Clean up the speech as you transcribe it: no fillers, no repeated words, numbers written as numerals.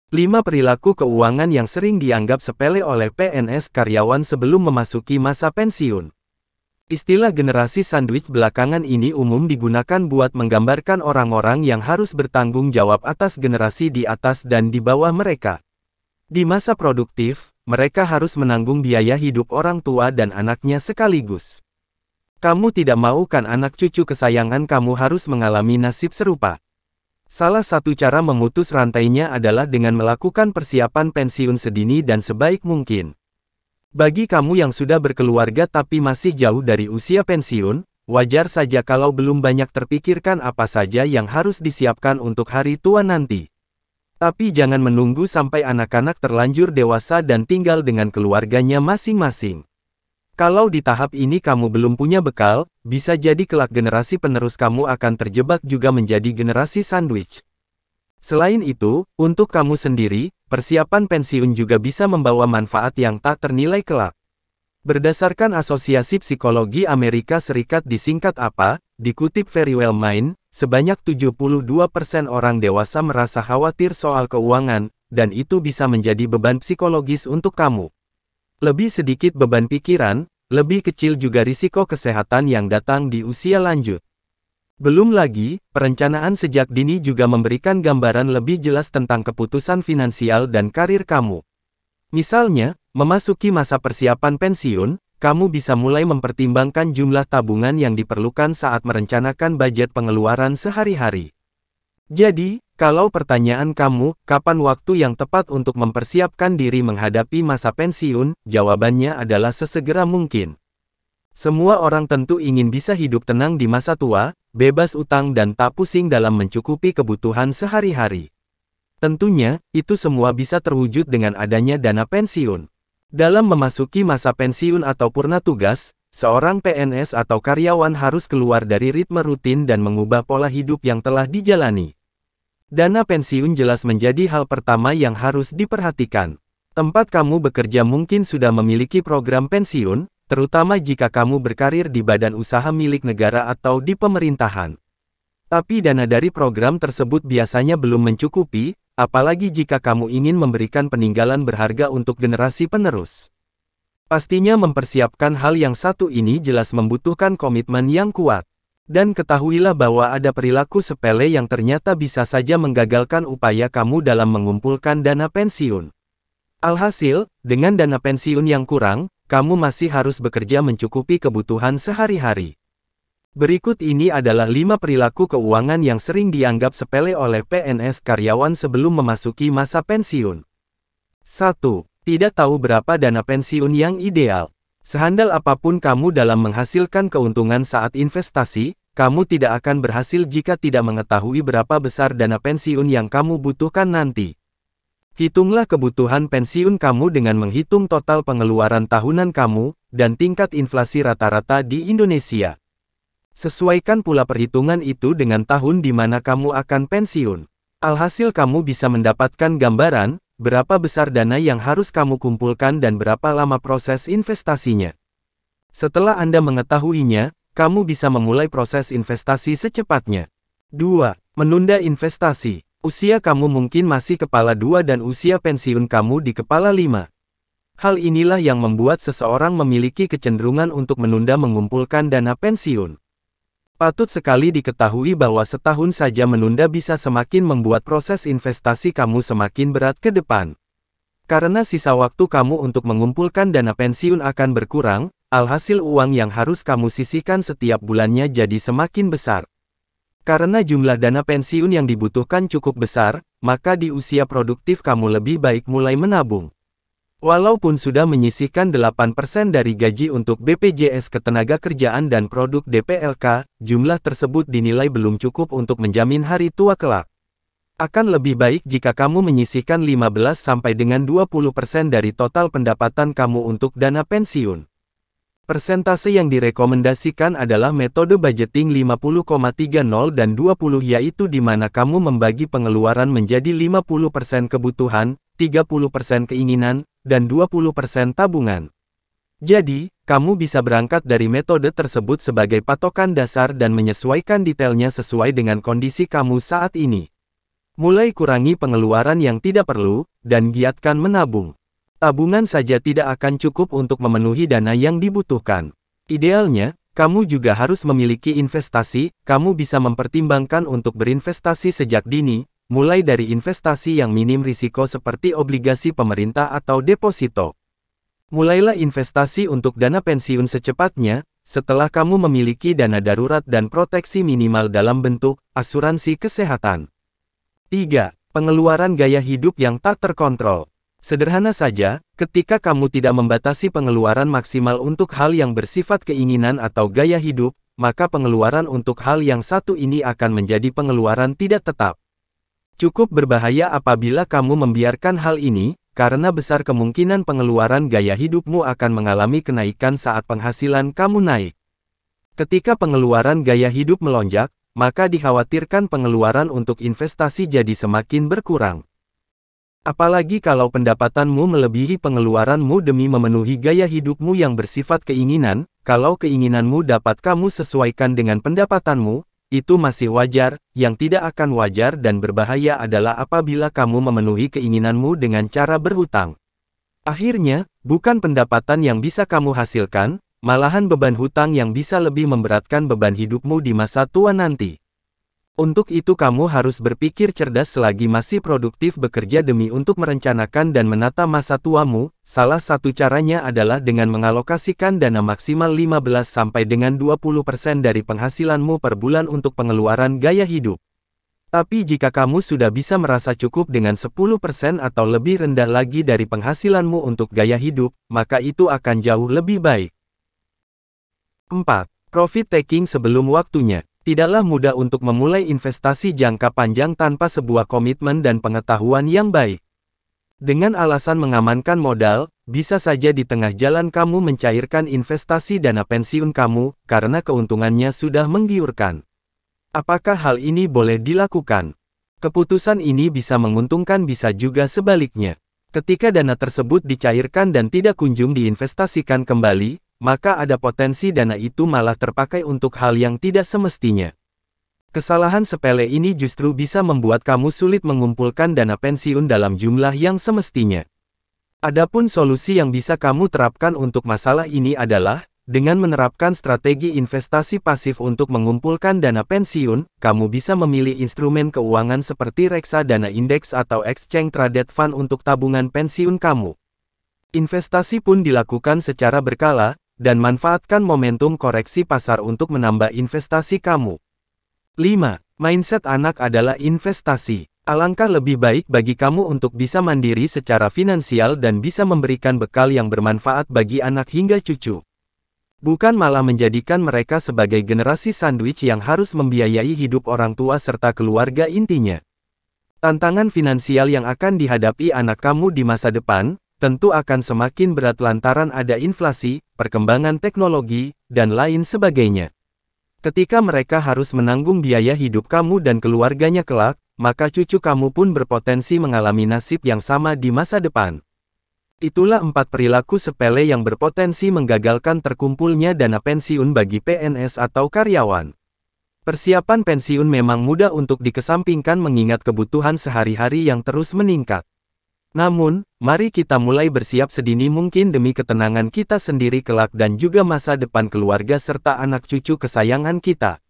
5 perilaku keuangan yang sering dianggap sepele oleh PNS karyawan sebelum memasuki masa pensiun. Istilah generasi sandwich belakangan ini umum digunakan buat menggambarkan orang-orang yang harus bertanggung jawab atas generasi di atas dan di bawah mereka. Di masa produktif, mereka harus menanggung biaya hidup orang tua dan anaknya sekaligus. Kamu tidak mau kan anak cucu kesayangan kamu harus mengalami nasib serupa? Salah satu cara memutus rantainya adalah dengan melakukan persiapan pensiun sedini dan sebaik mungkin. Bagi kamu yang sudah berkeluarga tapi masih jauh dari usia pensiun, wajar saja kalau belum banyak terpikirkan apa saja yang harus disiapkan untuk hari tua nanti. Tapi jangan menunggu sampai anak-anak terlanjur dewasa dan tinggal dengan keluarganya masing-masing. Kalau di tahap ini kamu belum punya bekal, bisa jadi kelak generasi penerus kamu akan terjebak juga menjadi generasi sandwich. Selain itu, untuk kamu sendiri, persiapan pensiun juga bisa membawa manfaat yang tak ternilai kelak. Berdasarkan Asosiasi Psikologi Amerika Serikat disingkat APA, dikutip Verywell Mind, sebanyak 72% orang dewasa merasa khawatir soal keuangan, dan itu bisa menjadi beban psikologis untuk kamu. Lebih sedikit beban pikiran, lebih kecil juga risiko kesehatan yang datang di usia lanjut. Belum lagi, perencanaan sejak dini juga memberikan gambaran lebih jelas tentang keputusan finansial dan karir kamu. Misalnya, memasuki masa persiapan pensiun, kamu bisa mulai mempertimbangkan jumlah tabungan yang diperlukan saat merencanakan budget pengeluaran sehari-hari. Jadi, kalau pertanyaan kamu, kapan waktu yang tepat untuk mempersiapkan diri menghadapi masa pensiun, jawabannya adalah sesegera mungkin. Semua orang tentu ingin bisa hidup tenang di masa tua, bebas utang dan tak pusing dalam mencukupi kebutuhan sehari-hari. Tentunya, itu semua bisa terwujud dengan adanya dana pensiun. Dalam memasuki masa pensiun atau purna tugas, seorang PNS atau karyawan harus keluar dari ritme rutin dan mengubah pola hidup yang telah dijalani. Dana pensiun jelas menjadi hal pertama yang harus diperhatikan. Tempat kamu bekerja mungkin sudah memiliki program pensiun, terutama jika kamu berkarir di badan usaha milik negara atau di pemerintahan. Tapi dana dari program tersebut biasanya belum mencukupi, apalagi jika kamu ingin memberikan peninggalan berharga untuk generasi penerus. Pastinya mempersiapkan hal yang satu ini jelas membutuhkan komitmen yang kuat. Dan ketahuilah bahwa ada perilaku sepele yang ternyata bisa saja menggagalkan upaya kamu dalam mengumpulkan dana pensiun. Alhasil, dengan dana pensiun yang kurang, kamu masih harus bekerja mencukupi kebutuhan sehari-hari. Berikut ini adalah 5 perilaku keuangan yang sering dianggap sepele oleh PNS karyawan sebelum memasuki masa pensiun. 1. Tidak tahu berapa dana pensiun yang ideal. Sehandal apapun kamu dalam menghasilkan keuntungan saat investasi, kamu tidak akan berhasil jika tidak mengetahui berapa besar dana pensiun yang kamu butuhkan nanti. Hitunglah kebutuhan pensiun kamu dengan menghitung total pengeluaran tahunan kamu, dan tingkat inflasi rata-rata di Indonesia. Sesuaikan pula perhitungan itu dengan tahun di mana kamu akan pensiun. Alhasil kamu bisa mendapatkan gambaran, berapa besar dana yang harus kamu kumpulkan dan berapa lama proses investasinya. Setelah Anda mengetahuinya, kamu bisa memulai proses investasi secepatnya. 2. Menunda investasi. Usia kamu mungkin masih kepala 2 dan usia pensiun kamu di kepala 5. Hal inilah yang membuat seseorang memiliki kecenderungan untuk menunda mengumpulkan dana pensiun. Patut sekali diketahui bahwa setahun saja menunda bisa semakin membuat proses investasi kamu semakin berat ke depan. Karena sisa waktu kamu untuk mengumpulkan dana pensiun akan berkurang, alhasil uang yang harus kamu sisihkan setiap bulannya jadi semakin besar. Karena jumlah dana pensiun yang dibutuhkan cukup besar, maka di usia produktif kamu lebih baik mulai menabung. Walaupun sudah menyisihkan 8% dari gaji untuk BPJS Ketenagakerjaan dan produk DPLK, jumlah tersebut dinilai belum cukup untuk menjamin hari tua kelak. Akan lebih baik jika kamu menyisihkan 15-20% dari total pendapatan kamu untuk dana pensiun. Persentase yang direkomendasikan adalah metode budgeting 50,30 dan 20 yaitu di mana kamu membagi pengeluaran menjadi 50% kebutuhan, 30% keinginan, dan 20% tabungan. Jadi, kamu bisa berangkat dari metode tersebut sebagai patokan dasar dan menyesuaikan detailnya sesuai dengan kondisi kamu saat ini. Mulai kurangi pengeluaran yang tidak perlu, dan giatkan menabung. Tabungan saja tidak akan cukup untuk memenuhi dana yang dibutuhkan. Idealnya, kamu juga harus memiliki investasi. Kamu bisa mempertimbangkan untuk berinvestasi sejak dini, mulai dari investasi yang minim risiko seperti obligasi pemerintah atau deposito. Mulailah investasi untuk dana pensiun secepatnya, setelah kamu memiliki dana darurat dan proteksi minimal dalam bentuk asuransi kesehatan. 3. Pengeluaran gaya hidup yang tak terkontrol. Sederhana saja, ketika kamu tidak membatasi pengeluaran maksimal untuk hal yang bersifat keinginan atau gaya hidup, maka pengeluaran untuk hal yang satu ini akan menjadi pengeluaran tidak tetap. Cukup berbahaya apabila kamu membiarkan hal ini, karena besar kemungkinan pengeluaran gaya hidupmu akan mengalami kenaikan saat penghasilan kamu naik. Ketika pengeluaran gaya hidup melonjak, maka dikhawatirkan pengeluaran untuk investasi jadi semakin berkurang. Apalagi kalau pendapatanmu melebihi pengeluaranmu demi memenuhi gaya hidupmu yang bersifat keinginan. Kalau keinginanmu dapat kamu sesuaikan dengan pendapatanmu, itu masih wajar. Yang tidak akan wajar dan berbahaya adalah apabila kamu memenuhi keinginanmu dengan cara berhutang. Akhirnya, bukan pendapatan yang bisa kamu hasilkan, malahan beban hutang yang bisa lebih memberatkan beban hidupmu di masa tua nanti. Untuk itu kamu harus berpikir cerdas selagi masih produktif bekerja demi untuk merencanakan dan menata masa tuamu. Salah satu caranya adalah dengan mengalokasikan dana maksimal 15-20% dari penghasilanmu per bulan untuk pengeluaran gaya hidup. Tapi jika kamu sudah bisa merasa cukup dengan 10% atau lebih rendah lagi dari penghasilanmu untuk gaya hidup, maka itu akan jauh lebih baik. 4. Profit taking sebelum waktunya. Tidaklah mudah untuk memulai investasi jangka panjang tanpa sebuah komitmen dan pengetahuan yang baik. Dengan alasan mengamankan modal, bisa saja di tengah jalan kamu mencairkan investasi dana pensiun kamu, karena keuntungannya sudah menggiurkan. Apakah hal ini boleh dilakukan? Keputusan ini bisa menguntungkan, bisa juga sebaliknya. Ketika dana tersebut dicairkan dan tidak kunjung diinvestasikan kembali, maka ada potensi dana itu malah terpakai untuk hal yang tidak semestinya. Kesalahan sepele ini justru bisa membuat kamu sulit mengumpulkan dana pensiun dalam jumlah yang semestinya. Adapun solusi yang bisa kamu terapkan untuk masalah ini adalah, dengan menerapkan strategi investasi pasif untuk mengumpulkan dana pensiun, kamu bisa memilih instrumen keuangan seperti reksadana indeks atau exchange traded fund untuk tabungan pensiun kamu. Investasi pun dilakukan secara berkala, dan manfaatkan momentum koreksi pasar untuk menambah investasi kamu. 5. Mindset anak adalah investasi. Alangkah lebih baik bagi kamu untuk bisa mandiri secara finansial dan bisa memberikan bekal yang bermanfaat bagi anak hingga cucu. Bukan malah menjadikan mereka sebagai generasi sandwich yang harus membiayai hidup orang tua serta keluarga intinya. Tantangan finansial yang akan dihadapi anak kamu di masa depan, tentu akan semakin berat lantaran ada inflasi, perkembangan teknologi, dan lain sebagainya. Ketika mereka harus menanggung biaya hidup kamu dan keluarganya kelak, maka cucu kamu pun berpotensi mengalami nasib yang sama di masa depan. Itulah 4 perilaku sepele yang berpotensi menggagalkan terkumpulnya dana pensiun bagi PNS atau karyawan. Persiapan pensiun memang mudah untuk dikesampingkan mengingat kebutuhan sehari-hari yang terus meningkat. Namun, mari kita mulai bersiap sedini mungkin demi ketenangan kita sendiri kelak dan juga masa depan keluarga serta anak cucu kesayangan kita.